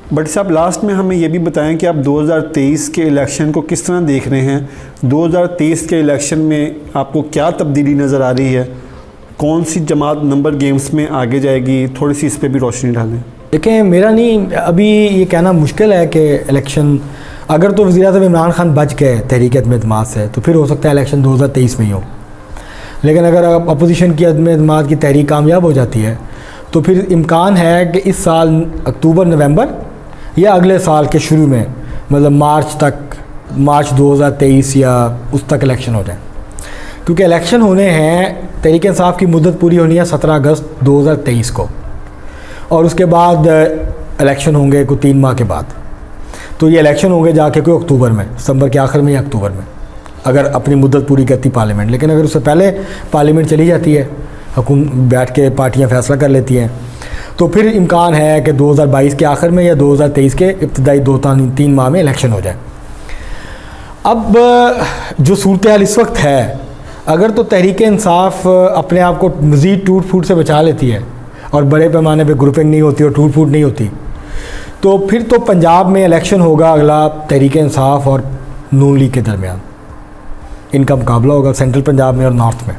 But साहब last में हमें ये भी बताएं कि आप 2023 के इलेक्शन को किस तरह देख रहे हैं। 2023 के इलेक्शन में आपको क्या तब्दीली नज़र आ रही है, कौन सी जमात नंबर गेम्स में आगे जाएगी, थोड़ी सी इस पर भी रोशनी डालें। देखें, मेरा नहीं अभी ये कहना मुश्किल है कि इलेक्शन अगर तो वज़ीर-ए-आज़म इमरान खान बच गए तहरीक अदम-ए-एतमाद से तो फिर हो सकता है इलेक्शन 2023 में ही हो। लेकिन अगर अपोजिशन की अदम-ए-एतमाद की तहरीक कामयाब हो जाती है तो फिर इम्कान है कि इस साल अक्टूबर नवंबर या अगले साल के शुरू में, मतलब मार्च 2023 या उस तक इलेक्शन हो जाए। क्योंकि इलेक्शन होने हैं, तहरीक इंसाफ की मुद्दत पूरी होनी है 17 अगस्त 2023 को, और उसके बाद इलेक्शन होंगे कोई 3 माह के बाद। तो ये इलेक्शन होंगे जाके कोई अक्टूबर में, सितंबर के आखिर में या अक्टूबर में, अगर अपनी मुद्दत पूरी करती पार्लियामेंट। लेकिन अगर उससे पहले पार्लियामेंट चली जाती है, हुकूमत बैठ के पार्टियां फैसला कर लेती हैं, तो फिर इम्कान है कि 2022 के आखिर में या 2023 के इब्तदाई 2-3 माह में इलेक्शन हो जाए। अब जो सूरत हाल इस वक्त है, अगर तो तहरीक इंसाफ अपने आप को मज़ीद टूट फूट से बचा लेती है और बड़े पैमाने पे ग्रुपिंग नहीं होती और टूट फूट नहीं होती, तो फिर तो पंजाब में इलेक्शन होगा अगला तहरीक इंसाफ और नून लीग के दरमियान। इनका मुकाबला होगा सेंट्रल पंजाब में और नॉर्थ में।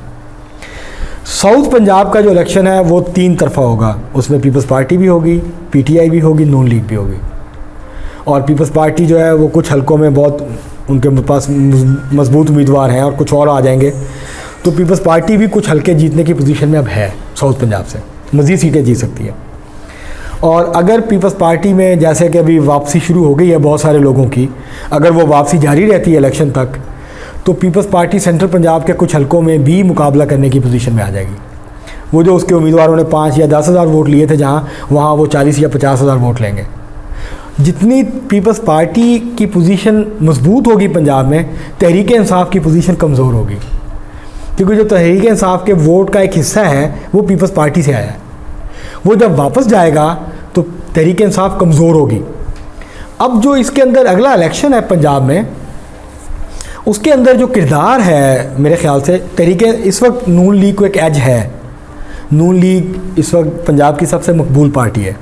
साउथ पंजाब का जो इलेक्शन है वो 3 तरफा होगा। उसमें पीपल्स पार्टी भी होगी, पीटीआई भी होगी, नून लीग भी होगी। और पीपल्स पार्टी जो है वो कुछ हलकों में बहुत उनके पास मजबूत उम्मीदवार हैं और कुछ और आ जाएंगे, तो पीपल्स पार्टी भी कुछ हलके जीतने की पोजीशन में अब है, साउथ पंजाब से मज़ीद सीटें जीत सकती है। और अगर पीपल्स पार्टी में जैसे कि अभी वापसी शुरू हो गई है बहुत सारे लोगों की, अगर वो वापसी जारी रहती है इलेक्शन तक, तो पीपल्स पार्टी सेंट्रल पंजाब के कुछ हलकों में भी मुकाबला करने की पोजीशन में आ जाएगी। वो जो उसके उम्मीदवारों ने 5 या 10 हज़ार वोट लिए थे वहाँ वो 40 या 50 हज़ार वोट लेंगे। जितनी पीपल्स पार्टी की पोजीशन मजबूत होगी पंजाब में, तहरीक इंसाफ की पोजीशन कमज़ोर होगी, क्योंकि जो तहरीक इंसाफ के वोट का एक हिस्सा है वो पीपल्स पार्टी से आया है। वो जब वापस जाएगा तो तहरीक इंसाफ कमज़ोर होगी। अब जो इसके अंदर अगला इलेक्शन है पंजाब में, उसके अंदर जो किरदार है मेरे ख्याल से तहरीक, इस वक्त नून लीग को एक एज है। नून लीग इस वक्त पंजाब की सबसे मकबूल पार्टी है,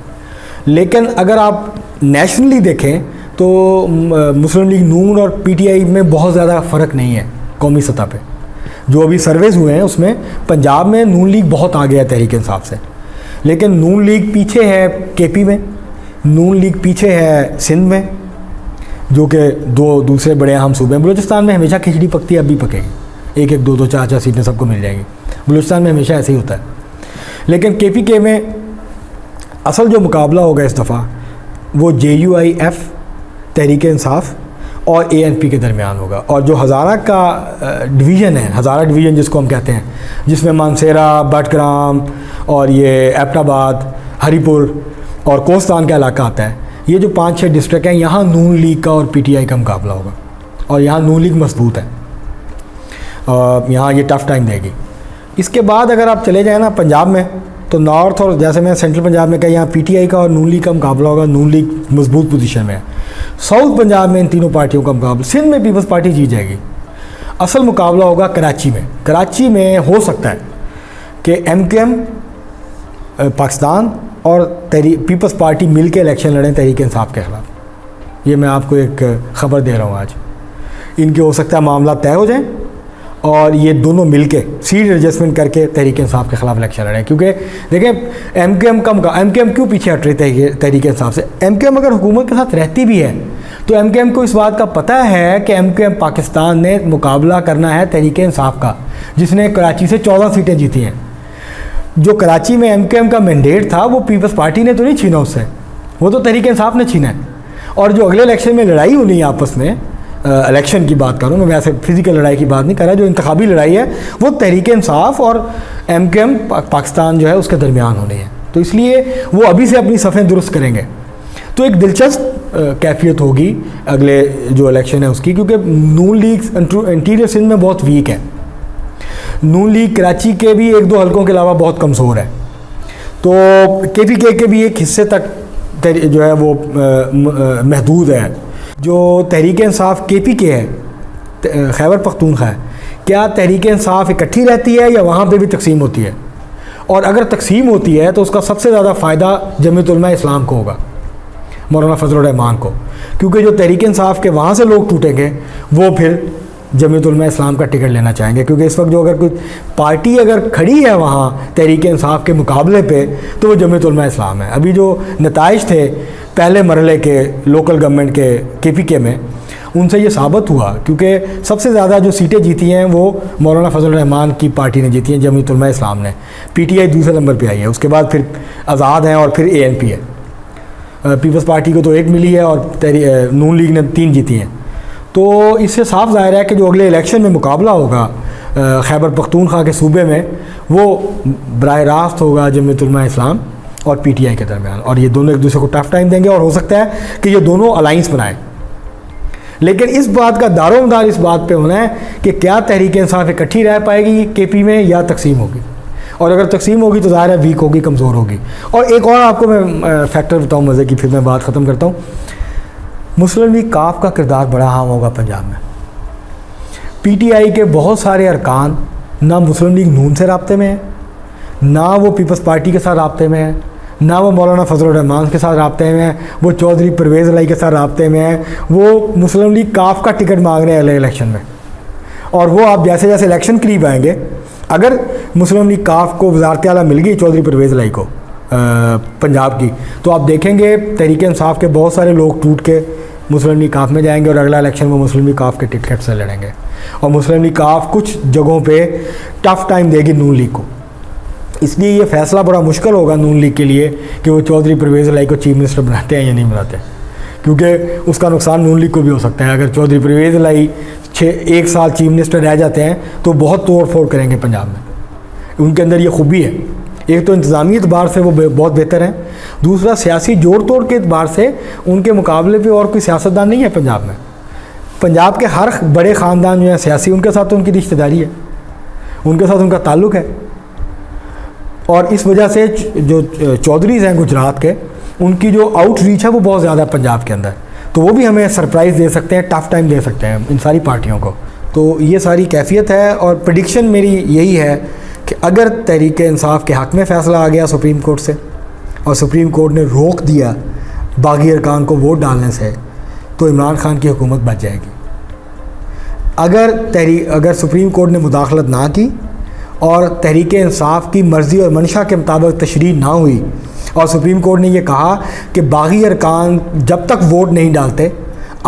लेकिन अगर आप नेशनली देखें तो मुस्लिम लीग नून और पीटीआई में बहुत ज़्यादा फ़र्क नहीं है कौमी सतह पे। जो अभी सर्वेज़ हुए हैं उसमें पंजाब में नून लीग बहुत आगे है तहरीक इंसाफ से, लेकिन नून लीग पीछे है केपी में, नून लीग पीछे है सिंध में, जो कि 2 दूसरे बड़े अहम सूबे हैं। बलूचिस्तान में हमेशा खिचड़ी पकती है, अब भी पकेगी, 1-1, 2-2, 4-4 सीटें सबको मिल जाएंगी। बलूचिस्तान में हमेशा ऐसे ही होता है। लेकिन केपीके में असल जो मुकाबला होगा इस दफ़ा वो JUIF तहरीक इंसाफ और ANP के दरमियान होगा। और जो हज़ारा का डिवीज़न है, हज़ारा डिवीज़न जिसको हम कहते हैं, जिसमें मानसेरा, बटग्राम और ये एबटाबाद, हरीपुर और कोस्तान का इलाका आता है, ये जो 5-6 डिस्ट्रिक्ट हैं, यहाँ नून लीग का और पीटीआई का मुकाबला होगा। और यहाँ नून लीग मजबूत है, यहाँ ये टफ़ टाइम देगी। इसके बाद अगर आप चले जाएँ ना पंजाब में, तो नॉर्थ और जैसे मैं सेंट्रल पंजाब में कहा, यहाँ पीटीआई का और नून लीग का मुकाबला होगा। नून लीग मजबूत पोजीशन में है। साउथ पंजाब में इन तीनों पार्टियों का मुकाबला, सिंध में पीपल्स पार्टी जीत जाएगी। असल मुकाबला होगा कराची में। कराची में हो सकता है कि MQM पाकिस्तान और पीपल्स पार्टी मिल के इलेक्शन लड़ें तहरीक इंसाफ के ख़िलाफ़। ये मैं आपको एक ख़बर दे रहा हूँ आज। इनके हो सकता है मामला तय हो जाएं और ये दोनों मिलके सीट एडजस्टमेंट करके तहरीक इंसाफ के ख़िलाफ़ इलेक्शन लड़ें। क्योंकि देखें MQM MQM क्यों पीछे हट रही है तहरीक इंसाफ से। MQM अगर हुकूमत के साथ रहती भी है तो MQM को इस बात का पता है कि MQM पाकिस्तान ने मुकाबला करना है तहरीक इंसाफ का, जिसने कराची से 14 सीटें जीती हैं। जो कराची में MQM का मैंडेट था वो पीपल्स पार्टी ने तो नहीं छीना उससे, वो तो तहरीक इंसाफ ने छीना है। और जो अगले इलेक्शन में लड़ाई होनी है आपस में, इलेक्शन की बात करूँ मैं, वैसे फिजिकल लड़ाई की बात नहीं कर रहा, जो इंतखाबी लड़ाई है वो तहरीक इंसाफ और MQM पाकिस्तान जो है उसके दरमियान होनी है। तो इसलिए वो अभी से अपनी सफ़ें दुरुस्त करेंगे। तो एक दिलचस्प कैफियत होगी अगले जो इलेक्शन है उसकी, क्योंकि नून लीग इंटीरियर सिंध में बहुत वीक है। नून लीग कराची के भी 1-2 हलकों के अलावा बहुत कमज़ोर है। तो KPK के भी एक हिस्से तक जो है वो महदूद है। जो तहरीक इंसाफ KPK है, खैबर पख्तूनख्वा है, क्या तहरीक इंसाफ इकट्ठी रहती है या वहाँ पे भी तकसीम होती है? और अगर तकसीम होती है तो उसका सबसे ज़्यादा फ़ायदा जमीयत उलमा इस्लाम को होगा। मौलाना फजल रहमान को, क्योंकि जो तहरीक इंसाफ के वहाँ से लोग टूटेंगे वो फिर जमीयत उलमा इस्लाम का टिकट लेना चाहेंगे, क्योंकि इस वक्त जो अगर कोई पार्टी अगर खड़ी है वहाँ तहरीक इंसाफ के मुकाबले पे तो वो जमीयत उलमा इस्लाम है। अभी जो नताइज थे पहले मरहले के लोकल गवर्नमेंट के KPK में, उनसे ये साबित हुआ, क्योंकि सबसे ज़्यादा जो सीटें जीती हैं वो मौलाना फजल रहमान की पार्टी ने जीती हैं, जमीयत उलमा इस्लाम ने। PTI दूसरे नंबर पे आई है, उसके बाद फिर आज़ाद हैं और फिर ANP है। पीपल्स पार्टी को तो 1 मिली है और नून लीग ने 3 जीती हैं। तो इससे साफ ज़ाहिर है कि जो अगले इलेक्शन में मुकाबला होगा खैबर पख्तूनख्वा के सूबे में, वो बराह रास्त होगा जमीयत उलमा इस्लाम और PTI के दरमियान, और ये दोनों एक दूसरे को टफ टाइम देंगे और हो सकता है कि ये दोनों अलाइंस बनाएं। लेकिन इस बात का दारोमदार इस बात पे होना है कि क्या तहरीक इंसाफ इकट्ठी रह पाएगी KP में या तकसीम होगी, और अगर तकसीम होगी तो ज़ाहिर है वीक होगी, कमज़ोर होगी। और एक और आपको मैं फैक्टर बताऊँ मज़े की, फिर मैं बात ख़त्म करता हूँ। मुस्लिम लीग काफ का किरदार बड़ा अहम होगा पंजाब में। PTI के बहुत सारे अरकान ना मुस्लिम लीग नून से राब्ते में है, ना वो पीपल्स पार्टी के साथ राब्ते में है, ना वो मौलाना फजल रहमान के साथ राब्ते में है, वो चौधरी परवेज़ इलाही के साथ राब्ते में है। वो मुस्लिम लीग काफ का टिकट मांग रहे हैं अगले इलेक्शन में, और वो आप जैसे जैसे इलेक्शन करीब आएंगे, अगर मुस्लिम लीग काफ को वज़ारत आला मिल गई चौधरी परवेज़ इलाही को पंजाब की, तो आप देखेंगे तहरीक इंसाफ के बहुत सारे लोग टूट के मुस्लिम लीग काफ में जाएंगे और अगला इलेक्शन में मुस्लिम लीग काफ के टिकट से लड़ेंगे, और मुस्लिम लीग काफ कुछ जगहों पे टफ टाइम देगी नून लीग को। इसलिए ये फैसला बड़ा मुश्किल होगा नून लीग के लिए कि वो चौधरी परवेज़ इलाही को चीफ मिनिस्टर बनाते हैं या नहीं बनाते, क्योंकि उसका नुकसान नून लीग को भी हो सकता है। अगर चौधरी परवेज़ इलाही 1 साल चीफ मिनिस्टर रह जाते हैं तो बहुत तोड़ फोड़ करेंगे पंजाब में। उनके अंदर ये खूबी है, एक तो इंतज़ामी एतबार से वो बहुत बेहतर हैं, दूसरा सियासी जोड़ तोड़ के एतबार से उनके मुकाबले पे और कोई सियासतदान नहीं है पंजाब में। पंजाब के हर बड़े ख़ानदान जो हैं सियासी, उनके साथ तो उनकी रिश्तेदारी है, उनके साथ उनका ताल्लुक़ है, और इस वजह से जो चौधरीज़ हैं गुजरात के, उनकी जो आउटरीच है वो बहुत ज़्यादा है पंजाब के अंदर, तो वो भी हमें सरप्राइज़ दे सकते हैं, टफ़ टाइम दे सकते हैं इन सारी पार्टियों को। तो ये सारी कैफियत है, और प्रेडिक्शन मेरी यही है कि अगर तहरीक इंसाफ के हक़ में फ़ैसला आ गया सुप्रीम कोर्ट से, और सुप्रीम कोर्ट ने रोक दिया बागी अरकान को वोट डालने से, तो इमरान खान की हुकूमत बच जाएगी। अगर सुप्रीम कोर्ट ने मुदाखलत ना की और तहरीक इंसाफ की मर्ज़ी और मंशा के मुताबिक तशरीह ना हुई, और सुप्रीम कोर्ट ने यह कहा कि बागी अरकान जब तक वोट नहीं डालते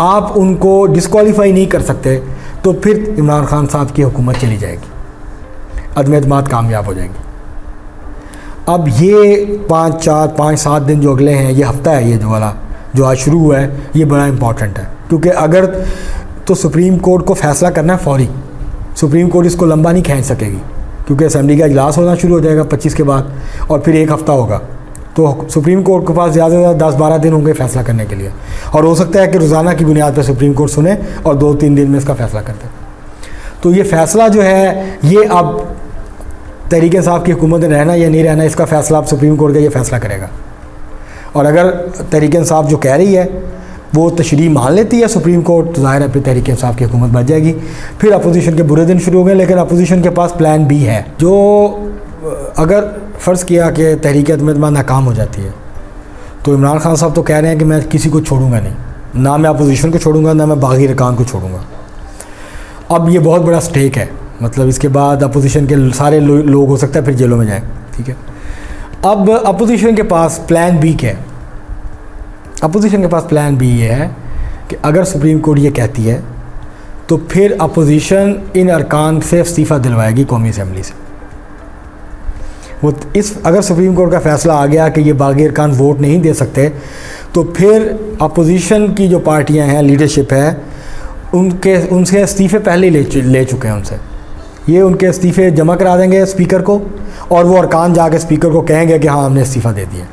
आप उनको डिस्क्वालीफाई नहीं कर सकते, तो फिर इमरान खान साहब की हुकूमत चली जाएगी, अदम एतमाद कामयाब हो जाएगी। अब ये 5-7 दिन जो अगले हैं, ये हफ्ता है, ये जो वाला जो आज शुरू हुआ है, ये बड़ा इंपॉर्टेंट है, क्योंकि अगर तो सुप्रीम कोर्ट को फ़ैसला करना है फौरी, सुप्रीम कोर्ट इसको लंबा नहीं खींच सकेगी, क्योंकि असेंबली का इजलास होना शुरू हो जाएगा 25 के बाद, और फिर 1 हफ़्ता होगा, तो सुप्रीम कोर्ट के पास ज़्यादा से ज़्यादा 10-12 दिन होंगे फ़ैसला करने के लिए, और हो सकता है कि रोज़ाना की बुनियाद पर सुप्रीम कोर्ट सुने और 2-3 दिन में इसका फ़ैसला कर दे। तो ये फ़ैसला जो है, ये अब तहरीक इंसाफ की हुकूमत में रहना या नहीं रहना, इसका फ़ैसला अब सुप्रीम कोर्ट का ये फ़ैसला करेगा। और अगर तहरीक इंसाफ जो कह रही है वो तशरीह मान लेती है सुप्रीम कोर्ट, तो ज़ाहिर है फिर तहरीक इंसाफ की हुकूमत बच जाएगी। फिर अपोजिशन के बुरे दिन शुरू हो गए, लेकिन अपोजिशन के पास प्लान बी है, जो अगर फ़र्ज़ किया कि तहरीक एतमाद नाकाम हो जाती है, तो इमरान खान साहब तो कह रहे हैं कि मैं किसी को छोड़ूंगा नहीं, ना मैं अपोजिशन को छोड़ूंगा, ना मैं बागी अरकान को छोड़ूंगा। अब ये बहुत बड़ा स्टेक है, मतलब इसके बाद अपोजिशन के सारे लोग हो सकता है फिर जेलों में जाएं, ठीक है। अब अपोजिशन के पास प्लान बी क्या है? अपोजिशन के पास प्लान बी ये है कि अगर सुप्रीम कोर्ट ये कहती है, तो फिर अपोजिशन इन अरकान से इस्तीफ़ा दिलवाएगी कौमी असम्बली से। वो अगर सुप्रीम कोर्ट का फ़ैसला आ गया कि ये बागी अरकान वोट नहीं दे सकते, तो फिर अपोजिशन की जो पार्टियां हैं, लीडरशिप है, उनसे इस्तीफ़े पहले ही ले चुके हैं उनसे। ये उनके इस्तीफ़े जमा करा देंगे स्पीकर को, और वो अरकान जाके स्पीकर को कहेंगे कि हाँ हमने इस्तीफ़ा दे दिया।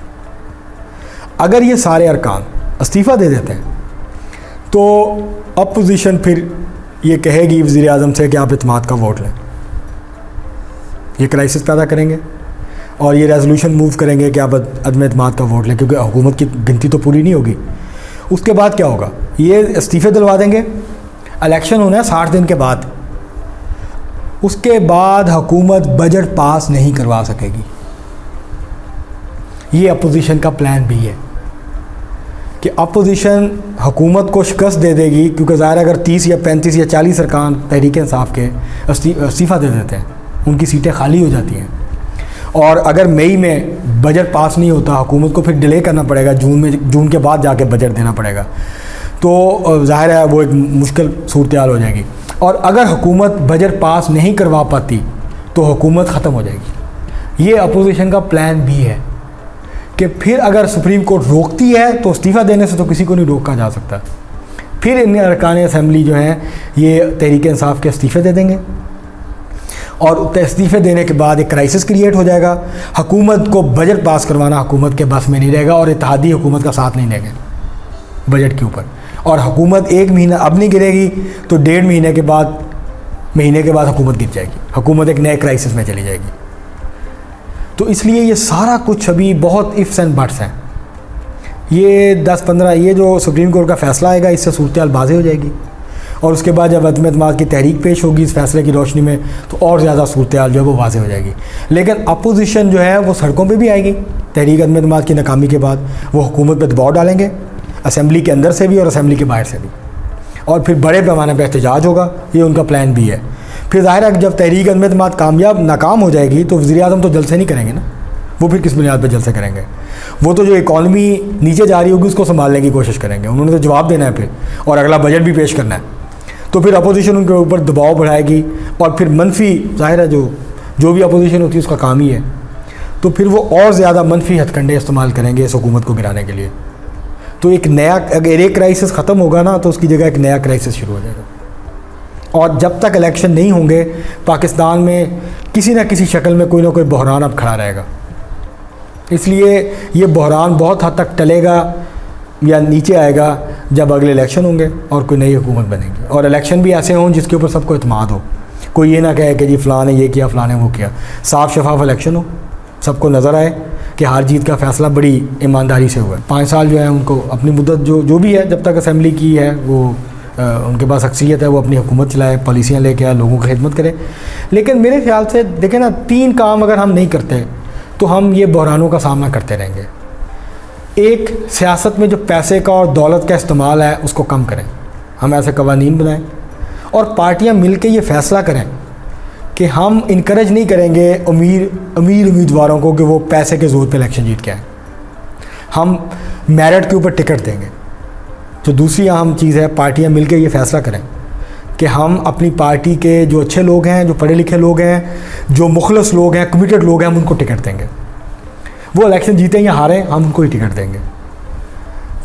अगर ये सारे अरकान इस्तीफ़ा दे देते हैं, तो अपोजिशन फिर ये कहेगी वज़ीर आज़म से कि आप इत्मीनान का वोट लें। ये क्राइसिस पैदा करेंगे और ये रेजोल्यूशन मूव करेंगे कि आप अदम इत्मीनान का वोट लें, क्योंकि हुकूमत की गिनती तो पूरी नहीं होगी। उसके बाद क्या होगा? ये इस्तीफ़े दिलवा देंगे, इलेक्शन होना है 60 दिन के बाद, उसके बाद हुकूमत बजट पास नहीं करवा सकेगी। ये अपोजिशन का प्लान भी है। कि अपोजिशन हुकूमत को शिकस्त दे देगी, क्योंकि ज़ाहिर अगर 30 या 35 या 40 अरकान तहरीक इंसाफ के इस्तीफ़ा दे देते हैं, उनकी सीटें खाली हो जाती हैं। और अगर मई में बजट पास नहीं होता, हुकूमत को फिर डिले करना पड़ेगा, जून के बाद जाके बजट देना पड़ेगा, तो ज़ाहिर है वो एक मुश्किल सूरत हाल हो जाएगी। और अगर हुकूमत बजट पास नहीं करवा पाती तो हुकूमत ख़त्म हो जाएगी। ये अपोजिशन का प्लान भी है कि फिर अगर सुप्रीम कोर्ट रोकती है तो इस्तीफ़ा देने से तो किसी को नहीं रोका जा सकता, फिर इन अरकान असम्बली जो हैं ये तहरीक इंसाफ के इस्तीफ़े दे देंगे और इस्तीफ़े देने के बाद एक क्राइसिस क्रिएट हो जाएगा। हुकूमत को बजट पास करवाना हुकूमत के बस में नहीं रहेगा और इत्तेहादी हुकूमत का साथ नहीं देंगे बजट के ऊपर, और हुकूमत एक महीना अब नहीं गिरेगी तो 1.5 महीने के बाद हुकूमत गिर जाएगी, हुकूमत एक नए क्राइसिस में चली जाएगी। तो इसलिए ये सारा कुछ अभी बहुत इफ्स एंड बट्स हैं। ये 10-15 ये जो सुप्रीम कोर्ट का फ़ैसला आएगा इससे सूरत हाल वाज़ेह हो जाएगी, और उसके बाद जब अदम एतमाद की तहरीक पेश होगी इस फैसले की रोशनी में तो और ज़्यादा सूरत हाल जो है वो वाज़ेह हो जाएगी। लेकिन अपोजिशन जो है वो सड़कों पे भी आएगी तहरीक अदम एतमाद की नाकामी के बाद, वो हुकूमत पर दबाव डालेंगे असम्बली के अंदर से भी और असम्बली के बाहर से भी, और फिर बड़े पैमाने पर एहतजाज होगा, ये उनका प्लान भी है। फिर ज़ाहिर है जब तहरीक अदम एतमाद नाकाम हो जाएगी तो वज़ीर आज़म तो जलसे नहीं करेंगे ना, वो फिर किस बुनियाद पर जलसे करेंगे? वो तो जो इकॉनमी नीचे जा रही होगी उसको संभालने की कोशिश करेंगे, उन्होंने तो जवाब देना है फिर, और अगला बजट भी पेश करना है, तो फिर अपोजिशन उनके ऊपर दबाव बढ़ाएगी और फिर मनफी, ज़ाहिर है जो भी अपोजिशन होती है उसका काम ही है, तो फिर वो और ज़्यादा मनफी हथकंडे इस्तेमाल करेंगे इस हुकूमत को गिराने के लिए। तो एक नया, अगर एक क्राइसिस ख़त्म होगा ना तो उसकी जगह एक नया क्राइसिस शुरू हो जाएगा। और जब तक इलेक्शन नहीं होंगे पाकिस्तान में किसी न किसी शक्ल में कोई ना कोई बहरान अब खड़ा रहेगा। इसलिए ये बहरान बहुत हद तक टलेगा या नीचे आएगा जब अगले इलेक्शन होंगे और कोई नई हुकूमत बनेगी, और इलेक्शन भी ऐसे हों जिसके ऊपर सबको इत्मीनान हो, कोई ये ना कहे कि जी फ़लाँ ने ये किया फ़लाँ ने वो किया। साफ़ शफाफ इलेक्शन हो, सबको नज़र आए कि हार जीत का फ़ैसला बड़ी ईमानदारी से हुआ है। 5 साल जो है उनको अपनी मुद्दत जो भी है जब तक असम्बली की है वो उनके पास अक्सरियत है, वो अपनी हुकूमत चलाए, पॉलिसियाँ लेके आए, लोगों की खिदमत करे। लेकिन मेरे ख्याल से देखें ना, 3 काम अगर हम नहीं करते तो हम ये बहरानों का सामना करते रहेंगे। एक, सियासत में जो पैसे का और दौलत का इस्तेमाल है उसको कम करें, हम ऐसे कवानीन बनाएं, और पार्टियां मिलकर ये फ़ैसला करें कि हम इनकरेज नहीं करेंगे अमीर उम्मीदवारों को कि वो पैसे के ज़ोर पे इलेक्शन जीत के आए, हम मेरिट के ऊपर टिकट देंगे। तो दूसरी अहम चीज़ है, पार्टियां मिलकर ये फ़ैसला करें कि हम अपनी पार्टी के जो अच्छे लोग हैं, जो पढ़े लिखे लोग हैं, जो मुखलस लोग हैं, कमिटेड लोग हैं, हम उनको टिकट देंगे। वो इलेक्शन जीतें या हारें, हम उनको ही टिकट देंगे।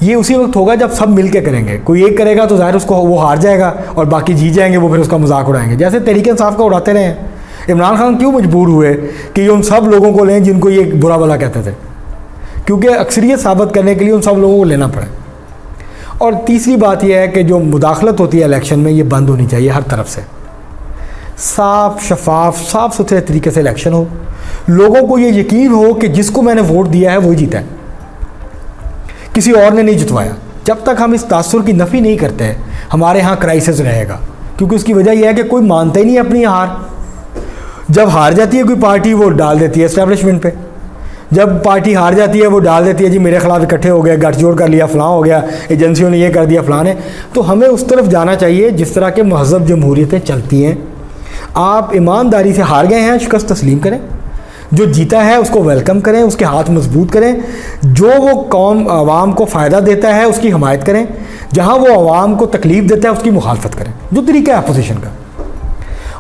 ये उसी वक्त होगा जब सब मिल के करेंगे। कोई एक करेगा तो ज़ाहिर उसको वो हार जाएगा और बाकी जीत जाएंगे, वो फिर उसका मजाक उड़ाएंगे, जैसे तहरीक इंसाफ का उड़ाते रहे हैं। इमरान खान क्यों मजबूर हुए कि ये उन सब लोगों को लें जिनको ये बुरा भला कहते थे, क्योंकि अक्सरियत साबित करने के लिए उन सब लोगों को लेना पड़े। और तीसरी बात यह है कि जो मुदाखलत होती है इलेक्शन में, ये बंद होनी चाहिए हर तरफ से। साफ शफाफ साफ़ सुथरे तरीके से इलेक्शन हो, लोगों को ये यकीन हो कि जिसको मैंने वोट दिया है वही जीता है, किसी और ने नहीं जितवाया। जब तक हम इस तासुर की नफ़ी नहीं करते हमारे यहाँ क्राइसिस रहेगा, क्योंकि उसकी वजह यह है कि कोई मानता ही नहीं अपनी हार। जब हार जाती है कोई पार्टी वो डाल देती है एस्टेब्लिशमेंट पे, जब पार्टी हार जाती है वो डाल देती है जी मेरे खिलाफ इकट्ठे हो गए, गठजोड़ कर लिया, फ़लाँ हो गया, एजेंसियों ने ये कर दिया, फ़लाँ ने। तो हमें उस तरफ जाना चाहिए जिस तरह के महज़ब जमहूरियतें चलती हैं। आप ईमानदारी से हार गए हैं, शिकस्त तस्लीम करें, जो जीता है उसको वेलकम करें, उसके हाथ मजबूत करें, जो वो कौम आवाम को फ़ायदा देता है उसकी हमायत करें, जहाँ वो आवाम को तकलीफ़ देता है उसकी मुखालफत करें, जो तरीका है अपोजिशन का।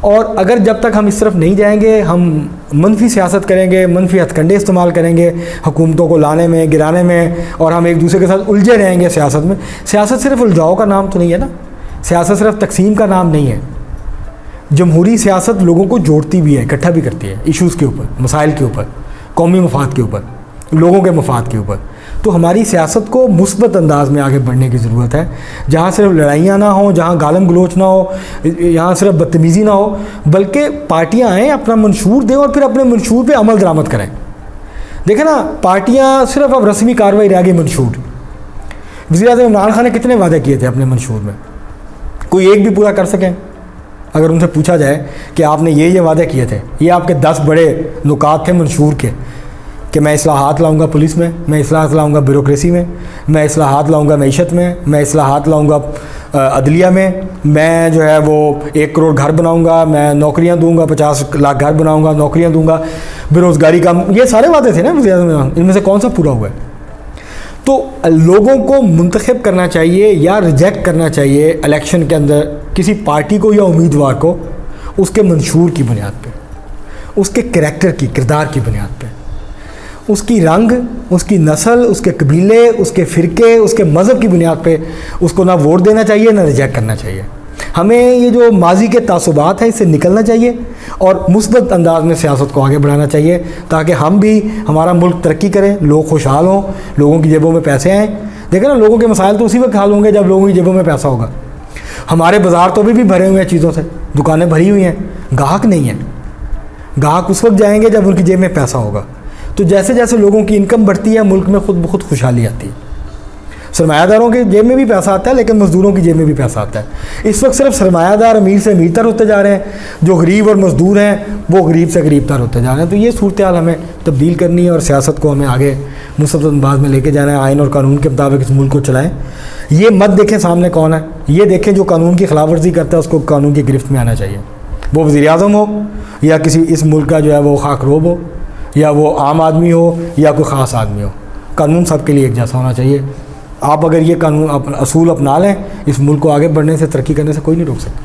और अगर जब तक हम इस तरफ नहीं जाएंगे, हम मनफी सियासत करेंगे, मनफी हथकंडे इस्तेमाल करेंगे हुकूमतों को लाने में, गिराने में, और हम एक दूसरे के साथ उलझे रहेंगे सियासत में। सियासत सिर्फ उलझाओ का नाम तो नहीं है ना, सियासत सिर्फ तकसीम का नाम नहीं है। जमहूरी सियासत लोगों को जोड़ती भी है, इकट्ठा भी करती है, इशूज़ के ऊपर, मसाइल के ऊपर, कौमी मफाद के ऊपर, लोगों के मफाद के ऊपर। तो हमारी सियासत को मुस्बत अंदाज में आगे बढ़ने की ज़रूरत है, जहाँ सिर्फ लड़ाइयाँ ना हो, जहाँ गालम गलोच ना हो, यहाँ सिर्फ बदतमीज़ी ना हो, बल्कि पार्टियाँ आएँ, अपना मंशूर दें और फिर अपने मंशूर पे अमल दरामद करें। देखें ना, पार्टियाँ सिर्फ अब रस्मी कार्रवाई रह गई मंशूर। वज़ीर-ए-आज़म इमरान खान ने कितने वादे किए थे अपने मंशूर में, कोई एक भी पूरा कर सकें? अगर उनसे पूछा जाए कि आपने ये वादे किए थे, ये आपके 10 बड़े नुकात थे मंशूर के, कि मैं इस्लाहात लाऊंगा पुलिस में, मैं इस्लाहात लाऊंगा ब्यूरोक्रेसी में, मैं इस्लाहात लाऊंगा मईशत में, मैं इस्लाहात लाऊंगा अदलिया में, मैं जो है वो 1 करोड़ घर बनाऊंगा, मैं नौकरियां दूंगा, 50 लाख घर बनाऊंगा, नौकरियां दूंगा, बेरोज़गारी का, ये सारे वादे थे ना वज़ीर आज़म, इनमें से कौन सा पूरा हुआ है? तो लोगों को मुंतखब करना चाहिए या रिजेक्ट करना चाहिए इलेक्शन के अंदर किसी पार्टी को या उम्मीदवार को उसके मंशूर की बुनियाद पे, उसके करैक्टर की, किरदार की बुनियाद पे, उसकी रंग, उसकी नस्ल, उसके कबीले, उसके फ़िरके, उसके मज़हब की बुनियाद पे उसको ना वोट देना चाहिए ना रिजेक्ट करना चाहिए। हमें ये जो माजी के तासुबात हैं इससे निकलना चाहिए और मुस्बत अंदाज में सियासत को आगे बढ़ाना चाहिए ताकि हम भी, हमारा मुल्क तरक्की करे, लोग खुशहाल हों, लोगों की जेबों में पैसे आएँ। देखें ना, लोगों के मसाइल तो उसी वक्त हल होंगे जब लोगों की जेबों में पैसा होगा। हमारे बाज़ार तो अभी भी भरे हुए हैं चीज़ों से, दुकानें भरी हुई हैं, गाहक नहीं है। गाहक उस वक्त जाएंगे जब उनकी जेब में पैसा होगा। तो जैसे जैसे लोगों की इनकम बढ़ती है मुल्क में खुद ब खुद खुशहाली आती है। सरमायादारों की जेब में भी पैसा आता है लेकिन मज़दूरों की जेब में भी पैसा आता है। इस वक्त सिर्फ सरमायादार अमीर से अमीरतर होते जा रहे हैं, जो गरीब और मज़दूर हैं वो गरीब से गरीबतर होते जा रहे हैं। तो ये सूरत हाल हमें तब्दील करनी है और सियासत को हमें आगे मुस्तक़िल अंदाज में लेके जाना है। आइन और कानून के मुताबिक इस मुल्क को चलाएँ। ये मत देखें सामने कौन है, ये देखें जो कानून की खिलाफ वर्जी करता है उसको कानून की गिरफ्त में आना चाहिए। वो वज़ीर आज़म हो या किसी इस मुल्क का जो है वो खाकरोब हो या वो आम आदमी हो या कोई ख़ास आदमी हो, कानून सबके लिए एक जैसा होना चाहिए। आप अगर ये कानून असूल अपना लें, इस मुल्क को आगे बढ़ने से, तरक्की करने से कोई नहीं रोक सकता।